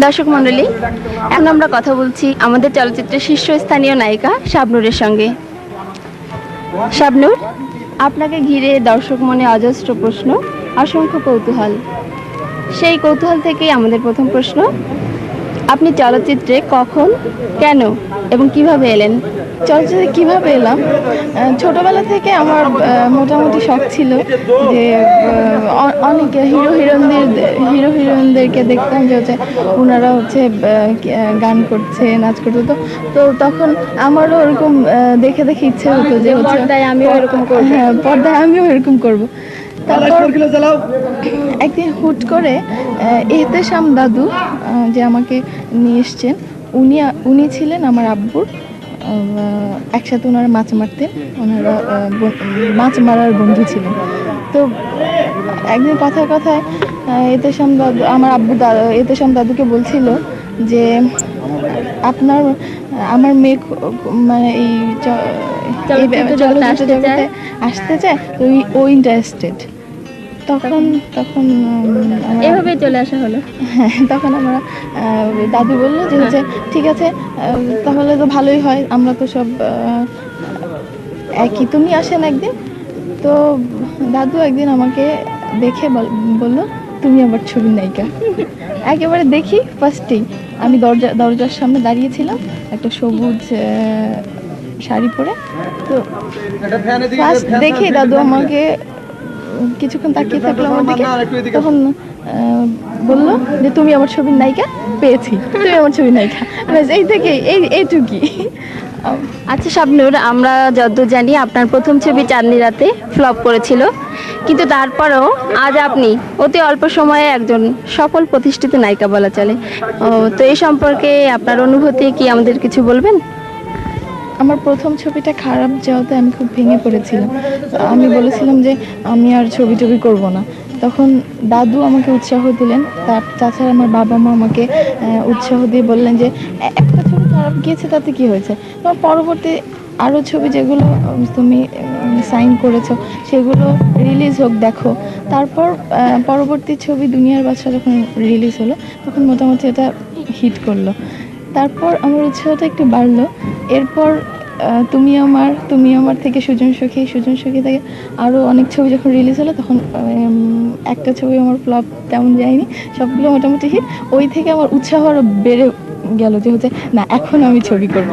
দর্শক মণ্ডলী, এখন আমরা কথা বলছি আমাদের চলচ্চিত্রের শীর্ষস্থানীয় নায়িকা শাবনূরের সঙ্গে। শাবনূর, আপনাকে ঘিরে দর্শক মনে অজস্র প্রশ্ন, অসংখ্য কৌতূহল। সেই কৌতূহল থেকেই আমাদের প্রথম প্রশ্ন, আপনি চলচ্চিত্রে কখন, কেন এবং কিভাবে এলেন? চলচ্চিত্রে কীভাবে এলাম, ছোটোবেলা থেকে আমার মোটামুটি শখ ছিল যে অনেক হিরো হিরোইনদেরকে দেখতাম যে হচ্ছে ওনারা হচ্ছে গান করছে, নাচ করছে। তো তখন আমারও ওরকম দেখে দেখে ইচ্ছে হতো যে হচ্ছে পর্দায় আমিও এরকম করব। হ্যাঁ, পর্দায় আমিও এরকম করব। তারপর একদিন হুট করে এহতেশাম দাদু যে আমাকে নিয়ে এসছেন, উনি ছিলেন আমার আব্বুর, একসাথে ওনারা মাছ মারতেন, ওনারা মাছ মারার বন্ধু ছিলেন। তো একদিন কথায় কথায় এহতেশাম দাদু, আমার আব্বু এহতেশাম দাদুকে বলছিল যে আমার মেয়ে মানে এই চলচ্চিত্র জগতে আসতে চায়, তো ও ইন্টারেস্টেড। তখন এভাবেই চলে আসা হলো। হ্যাঁ, তখন আমরা দাদু বললো যে হচ্ছে ঠিক আছে, তাহলে তো ভালোই হয়, আমরা তো সব একই, তুমি আসেন একদিন। তো দাদু একদিন আমাকে দেখে বললো, তুমি আবার ছবির নায়িকা। একেবারে দেখি ফার্স্টেই আমি দরজার সামনে দাঁড়িয়েছিলাম, একটা সবুজ শাড়ি পরে। তো ফার্স্ট দেখে দাদু আমাকে কিছুক্ষণ তাকিয়ে থাকলো আমার দিকে, তখন বললো যে তুমি আমার ছবির নায়িকা পেয়েছি, তুমি আমার ছবির নায়িকা। এই থেকে এইটুকুই। আচ্ছা শাবনূর, আমরা যতদূর জানি আপনার প্রথম ছবি চাঁদনি রাতে ফ্লপ করেছিল, কিন্তু তারপরেও আজ আপনি অতি অল্প সময়ে একজন সফল প্রতিষ্ঠিত নায়িকা বলা চলে। তো এই সম্পর্কে আপনার অনুভূতি কি আমাদের কিছু বলবেন? আমার প্রথম ছবিটা খারাপ যাওয়াতে আমি খুব ভেঙে পড়েছিলাম। আমি বলেছিলাম যে আমি আর ছবি করব না। তখন দাদু আমাকে উৎসাহ দিলেন, তাছাড়া আমার বাবা মা আমাকে উৎসাহ দিয়ে বললেন যে একটা ছবি খারাপ গিয়েছে তাতে কি হয়েছে, তোমার পরবর্তী আরও ছবি যেগুলো তুমি সাইন করেছো সেগুলো রিলিজ হোক, দেখো। তারপর পরবর্তী ছবি দুনিয়ার বাদশা যখন রিলিজ হলো, তখন মোটামুটি এটা হিট করলো। তারপর আমার উৎসাহটা একটু বাড়লো। এরপর তুমি আমার থেকে সুজন সখী থেকে আরও অনেক ছবি যখন রিলিজ হলো, তখন একটা ছবি আমার ফ্লপ তেমন যায়নি, সবগুলো মোটামুটি হিট। ওই থেকে আমার উৎসাহ আরও বেড়ে গেল যে হচ্ছে না, এখন আমি ছবি করব।